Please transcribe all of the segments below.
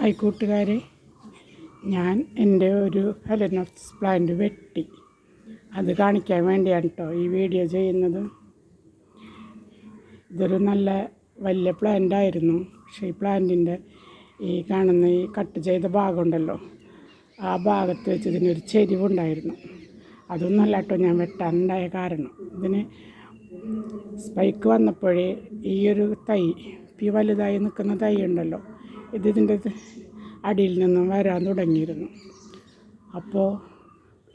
Hi കൂട്ടുകാരെ, ഞാൻ എൻ്റെ ഒരു ഫലനോപ്സിസ് പ്ലാന്റ് വെട്ടി അത് കാണിക്കാൻ വേണ്ടിയാണ് കേട്ടോ ഈ വീഡിയോ ചെയ്യുന്നത്. ഇതൊരു നല്ല വലിയ പ്ലാന്റ് ആയിരുന്നു. പക്ഷേ ഈ പ്ലാന്റിൻ്റെ ഈ കാണുന്ന ഈ കട്ട് ചെയ്ത ഭാഗമുണ്ടല്ലോ, ആ ഭാഗത്ത് വെച്ച് ഇതിനൊരു ചെരിവുണ്ടായിരുന്നു. അതൊന്നല്ല കേട്ടോ ഞാൻ വെട്ടാനുണ്ടായ കാരണം. ഇതിന് സ്പൈക്ക് വന്നപ്പോഴേ ഈ ഒരു തൈ വലുതായി നിൽക്കുന്ന തൈ ഉണ്ടല്ലോ, ഇതിൻ്റെ അടിയിൽ നിന്നും വരാൻ തുടങ്ങിയിരുന്നു. അപ്പോൾ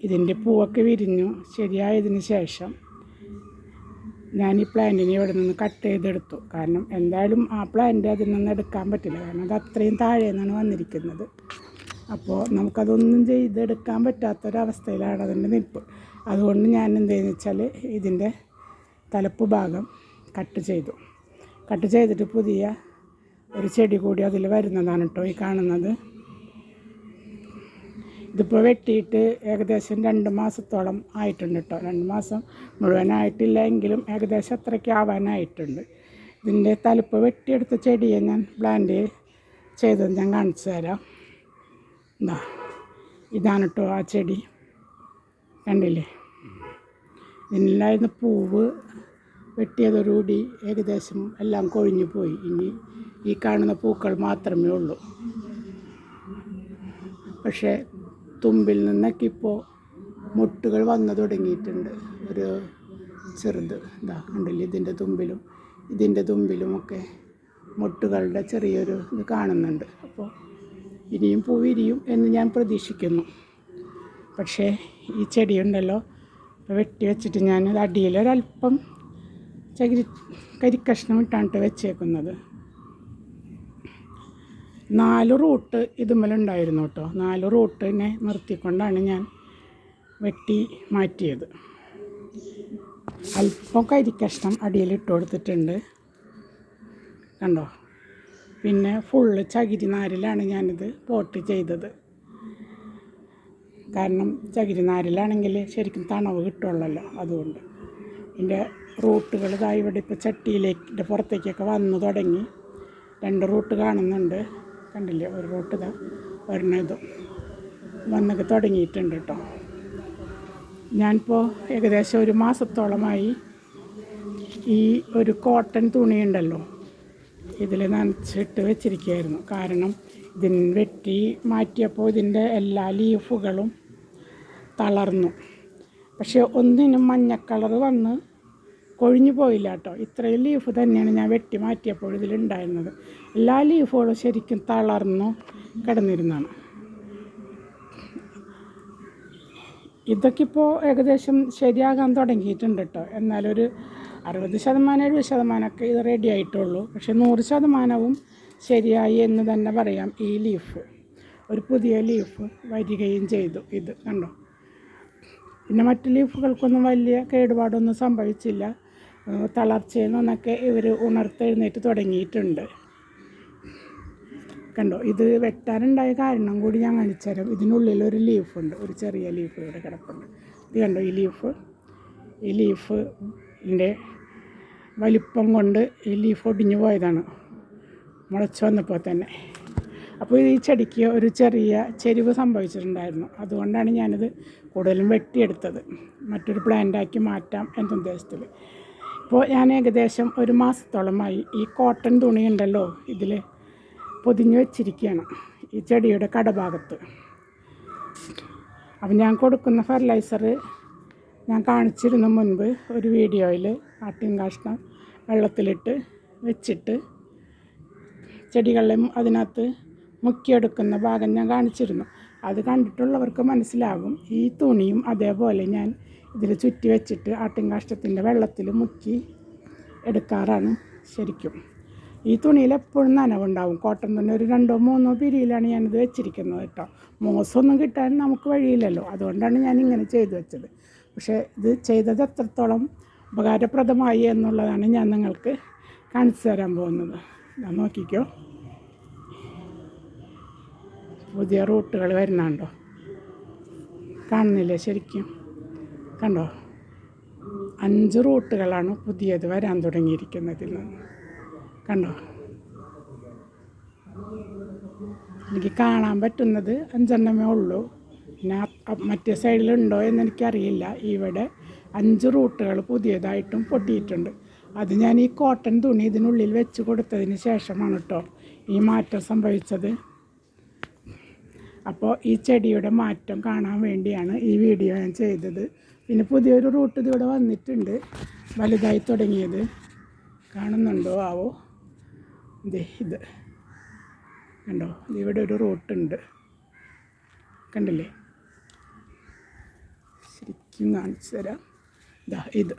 ഇതിൻ്റെ പൂവൊക്കെ വിരിഞ്ഞു ശരിയായതിന് ശേഷം ഞാൻ ഈ പ്ലാന്റിനെ ഇവിടെ നിന്ന് കട്ട് ചെയ്തെടുത്തു. കാരണം എന്തായാലും ആ പ്ലാന്റ് അതിൽ നിന്ന് എടുക്കാൻ പറ്റില്ല, കാരണം അത് അത്രയും താഴെ നിന്നാണ് വന്നിരിക്കുന്നത്. അപ്പോൾ നമുക്കതൊന്നും ചെയ്തെടുക്കാൻ പറ്റാത്തൊരവസ്ഥയിലാണ് അതിൻ്റെ നിൽപ്പ്. അതുകൊണ്ട് ഞാൻ എന്തെന്ന് വെച്ചാൽ ഇതിൻ്റെ തലപ്പ് ഭാഗം കട്ട് ചെയ്തിട്ട് പുതിയ ഒരു ചെടി കൂടി അതിൽ വരുന്നതാണ് കേട്ടോ ഈ കാണുന്നത്. ഇതിപ്പോൾ വെട്ടിയിട്ട് ഏകദേശം 2 മാസത്തോളം ആയിട്ടുണ്ട് കേട്ടോ. 2 മാസം മുഴുവനായിട്ടില്ല എങ്കിലും ഏകദേശം അത്രയ്ക്ക് ആവാനായിട്ടുണ്ട്. ഇതിൻ്റെ തലപ്പ് വെട്ടിയെടുത്ത ചെടിയെ ഞാൻ പ്ലാന്റ് ചെയ്തത് ഞാൻ കാണിച്ചു തരാം. ഇതാണ് കേട്ടോ ആ ചെടി, കണ്ടില്ലേ? ഇതിനുണ്ടായിരുന്ന പൂവ് വെട്ടിയതോടുകൂടി ഏകദേശം എല്ലാം കൊഴിഞ്ഞു പോയി. ഇനി ഈ കാണുന്ന പൂക്കൾ മാത്രമേ ഉള്ളൂ. പക്ഷേ തുമ്പിൽ നിന്നൊക്കെ ഇപ്പോൾ മുട്ടുകൾ വന്നു തുടങ്ങിയിട്ടുണ്ട്. ഒരു ചെറുത് കണ്ടില്ലേ? ഇതിൻ്റെ തുമ്പിലുമൊക്കെ മുട്ടുകളുടെ ചെറിയൊരു ഇത് കാണുന്നുണ്ട്. അപ്പോൾ ഇനിയും പൂ വിരിയും എന്ന് ഞാൻ പ്രതീക്ഷിക്കുന്നു. പക്ഷേ ഈ ചെടിയുണ്ടല്ലോ, വെട്ടി വെച്ചിട്ട് ഞാൻ അടിയിലൊരല്പം കരിക്കഷ്ണം ഇട്ടാണ് വെച്ചേക്കുന്നത്. 4 റൂട്ട് ഇതുമ്മലുണ്ടായിരുന്നു കേട്ടോ. 4 റൂട്ടിനെ നിർത്തിക്കൊണ്ടാണ് ഞാൻ വെട്ടി മാറ്റിയത്. അല്പം കരിക്കഷ്ണം അടിയിലിട്ട് കൊടുത്തിട്ടുണ്ട്, കണ്ടോ? പിന്നെ ഫുള്ള് ചകിരി നാരിലാണ് ഞാനിത് പോട്ട് ചെയ്തത്. കാരണം ചകിരി നാരിലാണെങ്കിൽ ശരിക്കും തണവ് കിട്ടുള്ളല്ലോ. അതുകൊണ്ട് ഇതിൻ്റെ റൂട്ടുകൾ ഇവിടെ ഇപ്പോൾ ചട്ടിയിലേക്ക് പുറത്തേക്കൊക്കെ വന്നു തുടങ്ങി. 2 റൂട്ട് കാണുന്നുണ്ട്, കണ്ടില്ലേ? ഒരു റൂട്ട് ഒരെണ്ണതും വന്നൊക്കെ തുടങ്ങിയിട്ടുണ്ട് കേട്ടോ. ഞാനിപ്പോൾ ഏകദേശം 1 മാസത്തോളമായി ഈ ഒരു കോട്ടൺ തുണിയുണ്ടല്ലോ ഇതിൽ നനച്ചിട്ട് വെച്ചിരിക്കുകയായിരുന്നു. കാരണം ഇതിന് വെട്ടി മാറ്റിയപ്പോൾ ഇതിൻ്റെ എല്ലാ ലീഫുകളും തളർന്നു. പക്ഷേ ഒന്നിനും മഞ്ഞ കളർ വന്ന് കൊഴിഞ്ഞു പോയില്ല കേട്ടോ. ഇത്രയും ലീഫ് തന്നെയാണ് ഞാൻ വെട്ടി മാറ്റിയപ്പോൾ ഇതിലുണ്ടായിരുന്നത്. എല്ലാ ലീഫുകളും ശരിക്കും തളർന്നു കിടന്നിരുന്നതാണ്. ഇതൊക്കെ ഇപ്പോൾ ഏകദേശം ശരിയാകാൻ തുടങ്ങിയിട്ടുണ്ട് കേട്ടോ. എന്നാലൊരു 60%-70% ഇത് റെഡി ആയിട്ടുള്ളൂ. പക്ഷേ 100% ശരിയായി എന്ന് തന്നെ പറയാം. ഈ ലീഫ് ഒരു പുതിയ ലീഫ് വരികയും ചെയ്തു. ഇത് കണ്ടോ? പിന്നെ മറ്റു ലീഫുകൾക്കൊന്നും വലിയ കേടുപാടൊന്നും സംഭവിച്ചില്ല. തളർച്ചയിൽ നിന്നൊക്കെ ഇവർ ഉണർത്തെഴുന്നേറ്റ് തുടങ്ങിയിട്ടുണ്ട്, കണ്ടോ? ഇത് വെട്ടാനുണ്ടായ കാരണം കൂടി ഞാൻ കാണിച്ചു തരാം. ഇതിനുള്ളിലൊരു ലീഫുണ്ട്, ഒരു ചെറിയ ലീഫ് ഇവിടെ കിടപ്പുണ്ട്. ഇത് കണ്ടോ? ഈ ലീഫിൻ്റെ വലിപ്പം കൊണ്ട് ഈ ലീഫ് ഒടിഞ്ഞു പോയതാണ് മുളച്ച് വന്നപ്പോൾ തന്നെ. അപ്പോൾ ഈ ചെടിക്ക് ഒരു ചെറിയ ചെരിവ് സംഭവിച്ചിട്ടുണ്ടായിരുന്നു. അതുകൊണ്ടാണ് ഞാനിത് കൂടുതലും വെട്ടിയെടുത്തത്, മറ്റൊരു പ്ലാന്റാക്കി മാറ്റാം എന്ന ഉദ്ദേശത്തിൽ. ഇപ്പോൾ ഞാൻ ഏകദേശം 1 മാസത്തോളമായി ഈ കോട്ടൺ തുണി ഉണ്ടല്ലോ ഇതിൽ പൊതിഞ്ഞ് വെച്ചിരിക്കുകയാണ് ഈ ചെടിയുടെ കടഭാഗത്ത്. അപ്പം ഞാൻ കൊടുക്കുന്ന ഫെർട്ടിലൈസർ ഞാൻ കാണിച്ചിരുന്നു മുൻപ് ഒരു വീഡിയോയിൽ. ആട്ടിൻ കാഷ്ടം വെള്ളത്തിലിട്ട് വെച്ചിട്ട് ചെടികളെ അതിനകത്ത് മുക്കിയെടുക്കുന്ന ഭാഗം ഞാൻ കാണിച്ചിരുന്നു. അത് കണ്ടിട്ടുള്ളവർക്ക് മനസ്സിലാകും. ഈ തുണിയും അതേപോലെ ഞാൻ ഇതിൽ ചുറ്റി വെച്ചിട്ട് ആട്ടിൻ കാഷ്ടത്തിൻ്റെ വെള്ളത്തിൽ മുക്കി എടുക്കാറാണ് ശരിക്കും. ഈ തുണിയിൽ എപ്പോഴും നനവുണ്ടാവും. കോട്ടൺ തുണി ഒരു 2-3 പിരിയിലാണ് ഞാനിത് വെച്ചിരിക്കുന്നത് കേട്ടോ. മോശമൊന്നും കിട്ടാൻ നമുക്ക് വഴിയില്ലല്ലോ. അതുകൊണ്ടാണ് ഞാൻ ഇങ്ങനെ ചെയ്തു വെച്ചത്. പക്ഷേ ഇത് ചെയ്തത് എത്രത്തോളം ഉപകാരപ്രദമായി എന്നുള്ളതാണ് ഞാൻ നിങ്ങൾക്ക് കാണിച്ചു തരാൻ പോകുന്നത്. ഞാൻ നോക്കിക്കോ, പുതിയ റൂട്ടുകൾ വരുന്നുണ്ടോ? കാണുന്നില്ലേ? ശരിക്കും കണ്ടോ? 5 റൂട്ടുകളാണ് പുതിയത് വരാൻ തുടങ്ങിയിരിക്കുന്നതിൽ നിന്ന്, കണ്ടോ? എനിക്ക് കാണാൻ പറ്റുന്നത് 5 ഉള്ളൂ. പിന്നെ മറ്റേ സൈഡിലുണ്ടോ എന്നെനിക്കറിയില്ല. ഇവിടെ 5 റൂട്ടുകൾ പുതിയതായിട്ടും പൊട്ടിയിട്ടുണ്ട്. അത് ഞാൻ ഈ കോട്ടൺ തുണി ഇതിനുള്ളിൽ വെച്ച് കൊടുത്തതിന് ശേഷമാണ് കേട്ടോ ഈ മാറ്റം സംഭവിച്ചത്. അപ്പോൾ ഈ ചെടിയുടെ മാറ്റം കാണാൻ വേണ്ടിയാണ് ഈ വീഡിയോ ഞാൻ ചെയ്തത്. പിന്നെ പുതിയൊരു റൂട്ട് ഇതിവിടെ വന്നിട്ടുണ്ട്, വലുതായി തുടങ്ങിയത്. കാണുന്നുണ്ടോ ആവോ? ഇത് കണ്ടോ, ഇവിടെ ഒരു റൂട്ടുണ്ട്, കണ്ടില്ലേ? ശരിക്കും കാണിച്ചു തരാം. ഇത്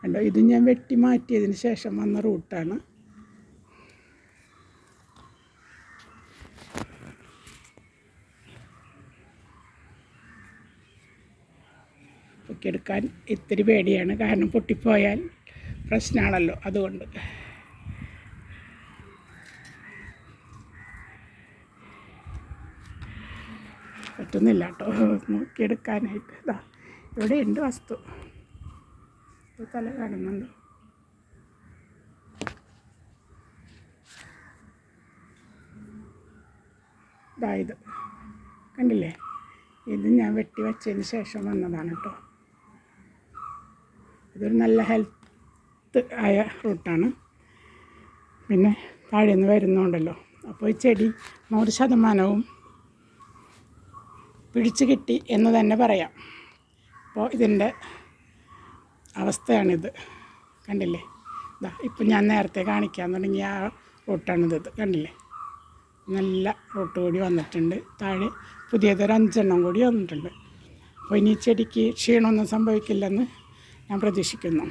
കണ്ടോ, ഇത് ഞാൻ വെട്ടി മാറ്റിയതിന് ശേഷം വന്ന റൂട്ടാണ്. എടുക്കാൻ ഇത്തിരി പേടിയാണ്, കാരണം പൊട്ടിപ്പോയാൽ പ്രശ്നമാണല്ലോ, അതുകൊണ്ട്. പറ്റുന്നില്ല കേട്ടോ നോക്കിയെടുക്കാനായിട്ട്. ഇവിടെ ഉണ്ട് വസ്തു, തല കാണുന്നുണ്ടോ? ഇത് കണ്ടില്ലേ? ഇത് ഞാൻ വെട്ടി വെച്ചതിന് ശേഷം വന്നതാണ് കേട്ടോ. ഇതൊരു നല്ല ഹെൽത്ത് ആയ റൂട്ടാണ്. പിന്നെ താഴെ നിന്ന് വരുന്നുണ്ടല്ലോ, അപ്പോൾ ഈ ചെടി 100% പിടിച്ചു കിട്ടി എന്ന് തന്നെ പറയാം. അപ്പോൾ ഇതിൻ്റെ അവസ്ഥയാണിത്, കണ്ടില്ലേ? ഇപ്പം ഞാൻ നേരത്തെ കാണിക്കാൻ തുടങ്ങിയ ആ റൂട്ടാണിത്, കണ്ടില്ലേ? നല്ല റൂട്ട് കൂടി വന്നിട്ടുണ്ട്. താഴെ പുതിയതൊരു 5 കൂടി വന്നിട്ടുണ്ട്. അപ്പോൾ ഇനി ചെടിക്ക് ക്ഷീണമൊന്നും സംഭവിക്കില്ലെന്ന് ഞാൻ പ്രതീക്ഷിക്കുന്നു.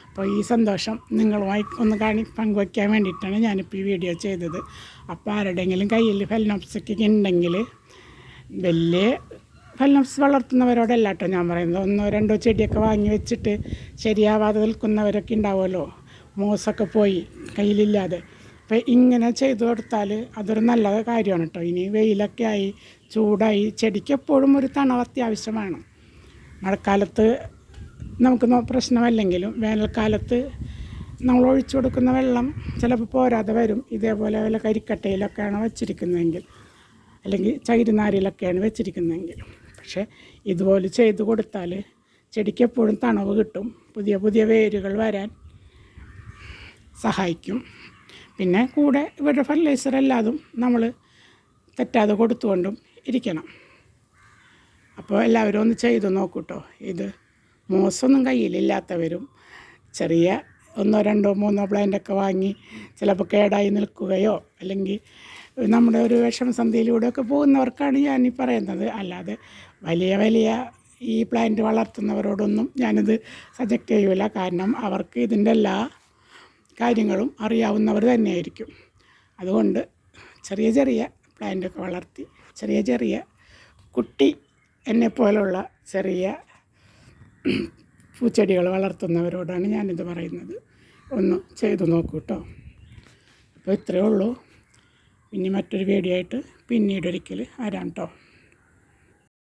അപ്പോൾ ഈ സന്തോഷം നിങ്ങളുമായി ഒന്ന് പങ്കുവയ്ക്കാൻ വേണ്ടിയിട്ടാണ് ഞാനിപ്പോൾ ഈ വീഡിയോ ചെയ്തത്. അപ്പോൾ ആരുടെയെങ്കിലും കയ്യിൽ ഫെലനോപ്സൊക്കെ ഉണ്ടെങ്കിൽ, വലിയ ഫെലനോപ്സ് വളർത്തുന്നവരോടല്ല കേട്ടോ ഞാൻ പറയുന്നത്, 1-2 ചെടിയൊക്കെ വാങ്ങി വെച്ചിട്ട് ശരിയാവാതെ നിൽക്കുന്നവരൊക്കെ ഉണ്ടാവുമല്ലോ, മോസൊക്കെ പോയി കയ്യിലില്ലാതെ. അപ്പോൾ ഇങ്ങനെ ചെയ്തു കൊടുത്താൽ അതൊരു നല്ല കാര്യമാണ് കേട്ടോ. ഇനി വെയിലൊക്കെ ആയി, ചൂടായി, ചെടിക്ക് എപ്പോഴും ഒരു തണവ് അത്യാവശ്യമാണ്. മഴക്കാലത്ത് നമുക്ക് പ്രശ്നമല്ലെങ്കിലും വേനൽക്കാലത്ത് നമ്മൾ ഒഴിച്ചു കൊടുക്കുന്ന വെള്ളം ചിലപ്പോൾ പോരാതെ വരും. ഇതേപോലെ വല്ല കരിക്കട്ടയിലൊക്കെയാണ് വെച്ചിരിക്കുന്നതെങ്കിൽ, അല്ലെങ്കിൽ ചകിരിനാരിലൊക്കെയാണ് വെച്ചിരിക്കുന്നതെങ്കിൽ. പക്ഷേ ഇതുപോലെ ചെയ്ത് കൊടുത്താൽ ചെടിക്ക് എപ്പോഴും തണവ് കിട്ടും, പുതിയ പുതിയ വേരുകൾ വരാൻ സഹായിക്കും. പിന്നെ കൂടെ ഇവരുടെ ഫെർട്ടിലൈസർ എല്ലാതും നമ്മൾ തെറ്റാതെ കൊടുത്തുകൊണ്ടും ഇരിക്കണം. അപ്പോൾ എല്ലാവരും ഒന്ന് ചെയ്ത് നോക്കൂട്ടോ. ഇത് മോശമൊന്നും കയ്യിലില്ലാത്തവരും ചെറിയ 1-2-3 പ്ലാന്റൊക്കെ വാങ്ങി ചിലപ്പോൾ കേടായി നിൽക്കുകയോ അല്ലെങ്കിൽ നമ്മുടെ ഒരു വിഷമസന്ധിയിലൂടെയൊക്കെ പോകുന്നവർക്കാണ് ഞാനീ പറയുന്നത്. അല്ലാതെ വലിയ ഈ പ്ലാന്റ് വളർത്തുന്നവരോടൊന്നും ഞാനിത് സജക്റ്റ് ചെയ്യൂല. കാരണം അവർക്ക് ഇതിൻ്റെ എല്ലാ കാര്യങ്ങളും അറിയാവുന്നവർ തന്നെയായിരിക്കും. അതുകൊണ്ട് ചെറിയ പ്ലാന്റൊക്കെ വളർത്തി ചെറിയ കുട്ടി എന്നെപ്പോലുള്ള ചെറിയ പൂച്ചെടികൾ വളർത്തുന്നവരോടാണ് ഞാനിത് പറയുന്നത്. ഒന്ന് ചെയ്തു നോക്കൂ കേട്ടോ. അപ്പോൾ ഇത്രയേ ഉള്ളൂ. ഇനി മറ്റൊരു വീഡിയോ ആയിട്ട് പിന്നീടൊരിക്കൽ വരാം കേട്ടോ.